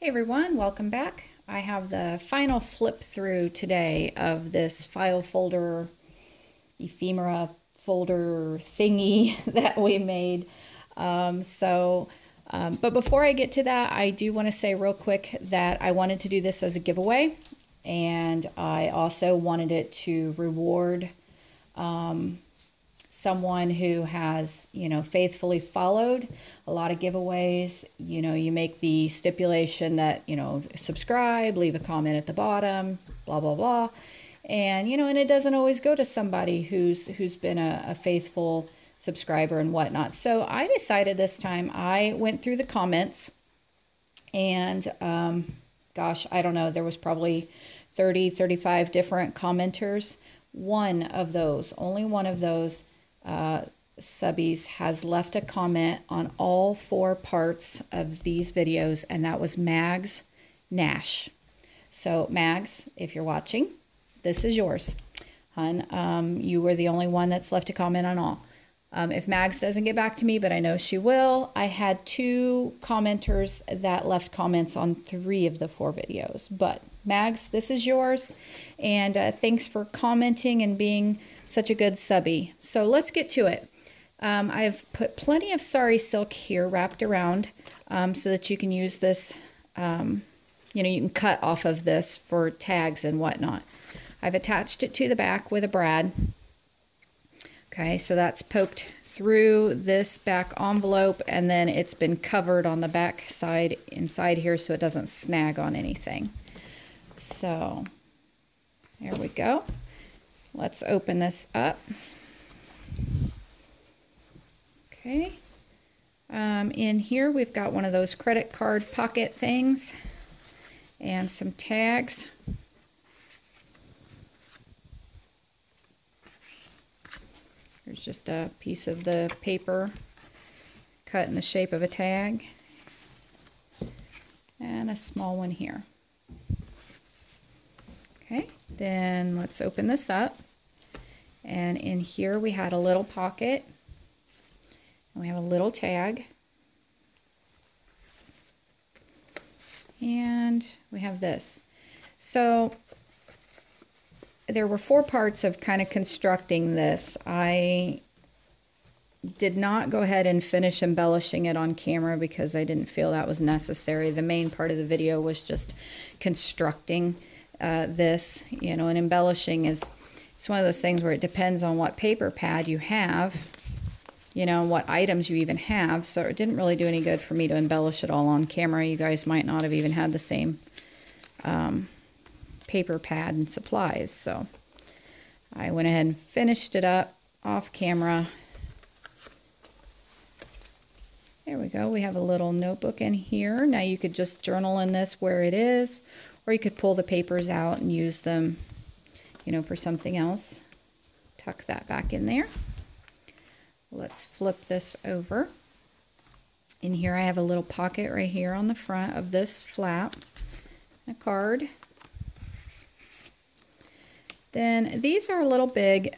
Hey everyone, welcome back. I have the final flip through today of this file folder, ephemera folder thingy that we made. But before I get to that, I do want to say real quick that I wanted to do this as a giveaway, and I also wanted it to reward someone who has, faithfully followed a lot of giveaways. You make the stipulation that, subscribe, leave a comment at the bottom, blah, blah, blah. And, and it doesn't always go to somebody who's been a faithful subscriber and whatnot. So I decided this time I went through the comments and, gosh, I don't know, there was probably 30, 35 different commenters. Only one of those subbies has left a comment on all 4 parts of these videos, and that was Mags Nash. So Mags, if you're watching, this is yours, hon. You were the only one that's left a comment on all. If Mags doesn't get back to me, but I know she will, I had 2 commenters that left comments on 3 of the 4 videos. But Mags, this is yours, and thanks for commenting and being such a good subby. So let's get to it. I've put plenty of sari silk here wrapped around so that you can use this, you can cut off of this for tags and whatnot. I've attached it to the back with a brad. Okay, so that's poked through this back envelope, and then it's been covered on the back side inside here so it doesn't snag on anything. So there we go. Let's open this up. Okay. In here we've got one of those credit card pocket things and some tags. There's just a piece of the paper cut in the shape of a tag. And a small one here. Okay, then let's open this up. And in here we had a little pocket. And we have a little tag. And we have this. So there were 4 parts of kind of constructing this. I did not go ahead and finish embellishing it on camera because I didn't feel that was necessary. The main part of the video was just constructing this, and embellishing it's one of those things where it depends on what paper pad you have, what items you even have. So it didn't really do any good for me to embellish it all on camera. You guys might not have even had the same paper pad and supplies. So I went ahead and finished it up off camera. There we go. We have a little notebook in here. Now you could just journal in this where it is, or you could pull the papers out and use them, for something else. Tuck that back in there. Let's flip this over. In here I have a little pocket right here on the front of this flap. A card. Then these are a little big,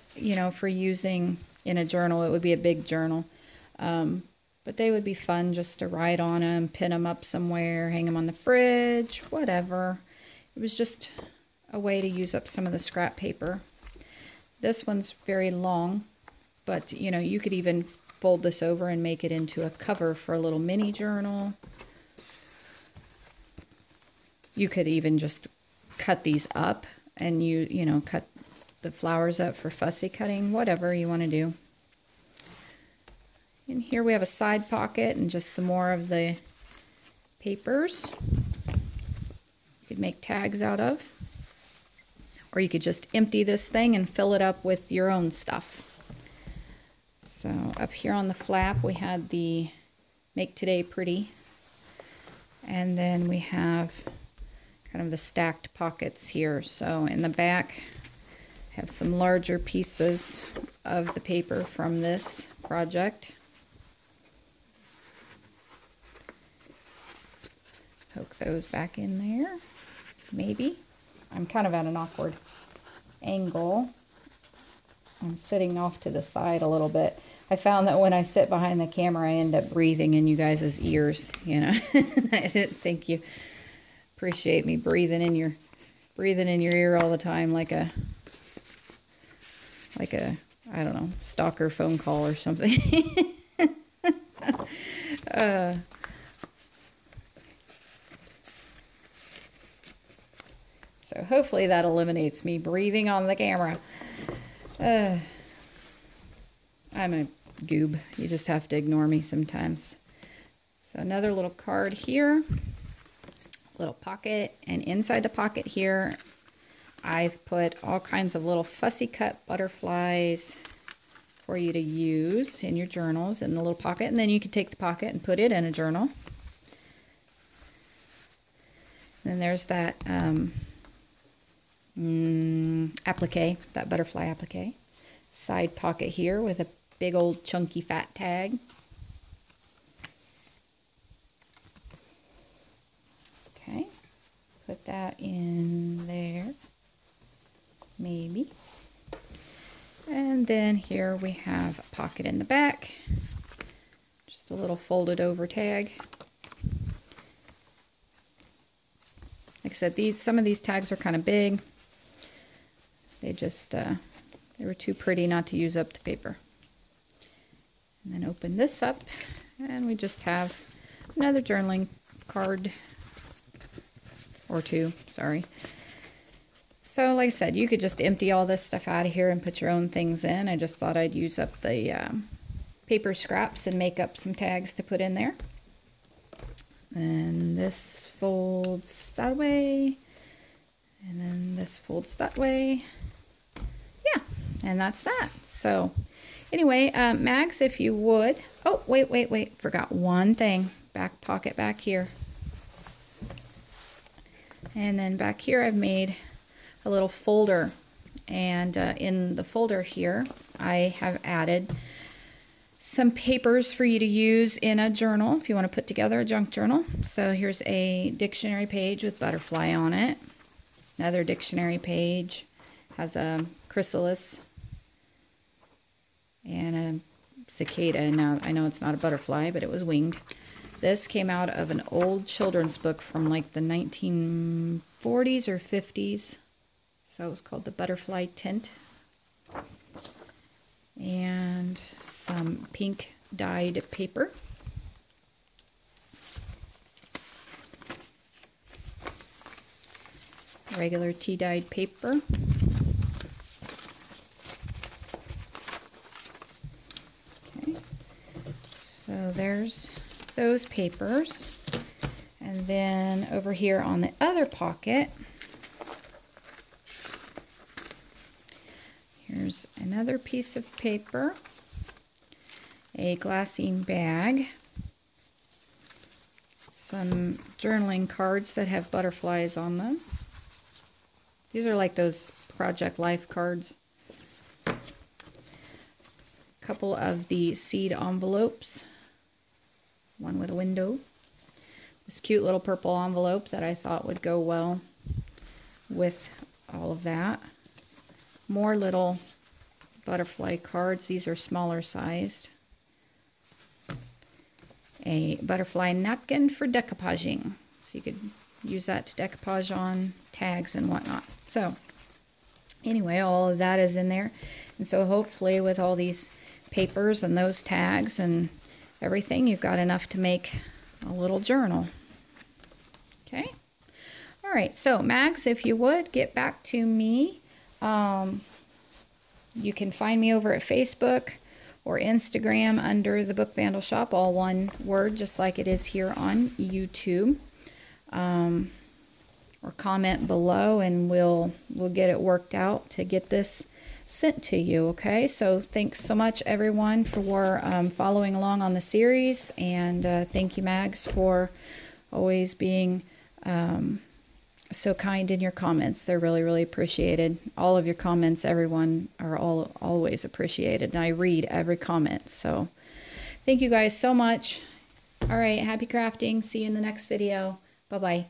for using in a journal. It would be a big journal. But they would be fun just to write on them, pin them up somewhere, hang them on the fridge, whatever. It was just a way to use up some of the scrap paper. This one's very long, but you could even fold this over and make it into a cover for a little mini journal. You could even just cut these up and cut the flowers up for fussy cutting, whatever you want to do. In here we have a side pocket and just some more of the papers you could make tags out of. Or you could just empty this thing and fill it up with your own stuff. So up here on the flap we had the Make Today Pretty. And then we have kind of the stacked pockets here. So in the back have some larger pieces of the paper from this project. Poke those back in there, maybe. I'm kind of at an awkward angle. I'm sitting off to the side a little bit. I found that when I sit behind the camera, I end up breathing in you guys' ears, I didn't think you appreciate me breathing in your ear all the time like a I don't know, stalker phone call or something. So hopefully that eliminates me breathing on the camera. I'm a goob. You just have to ignore me sometimes. So another little card here, little pocket, and inside the pocket here, I've put all kinds of little fussy cut butterflies for you to use in your journals in the little pocket, and then you can take the pocket and put it in a journal. And there's that applique, that butterfly applique. Side pocket here with a big old chunky fat tag. Okay, put that in there, maybe. And then here we have a pocket in the back, just a little folded over tag. Like I said, some of these tags are kind of big. They just, they were too pretty not to use up the paper. And then open this up, and we just have another journaling card, or two, sorry. So like I said, you could just empty all this stuff out of here and put your own things in. I just thought I'd use up the paper scraps and make up some tags to put in there. And this folds that way, and then this folds that way. Yeah, and that's that. So anyway, Mags, if you would, oh, wait, forgot one thing. Back pocket back here. And then back here I've made a little folder, and in the folder here I have added some papers for you to use in a journal if you want to put together a junk journal. So here's a dictionary page with butterfly on it. Another dictionary page has a chrysalis and a cicada. Now I know it's not a butterfly, but it was winged. This came out of an old children's book from like the 1940s or 50s. So it was called The Butterfly Tint. And some pink dyed paper. Regular tea dyed paper. Okay. So there's those papers. And then over here on the other pocket, here's another piece of paper, a glassine bag, some journaling cards that have butterflies on them. These are like those Project Life cards. A couple of the seed envelopes, one with a window. This cute little purple envelope that I thought would go well with all of that. More little butterfly cards. These are smaller sized. A butterfly napkin for decoupaging. So you could use that to decoupage on tags and whatnot. So anyway, all of that is in there. And so hopefully with all these papers and those tags and everything, you've got enough to make a little journal. Okay. All right. So Mags, if you would, get back to me. You can find me over at Facebook or Instagram under The Book Vandal Shop, all one word, just like it is here on YouTube. Or comment below, and we'll get it worked out to get this sent to you. Okay, so thanks so much everyone for following along on the series, and thank you Mags for always being so kind in your comments. They're really appreciated. All of your comments, everyone, are always appreciated, and I read every comment. So thank you guys so much. All right, happy crafting. See you in the next video. Bye-bye.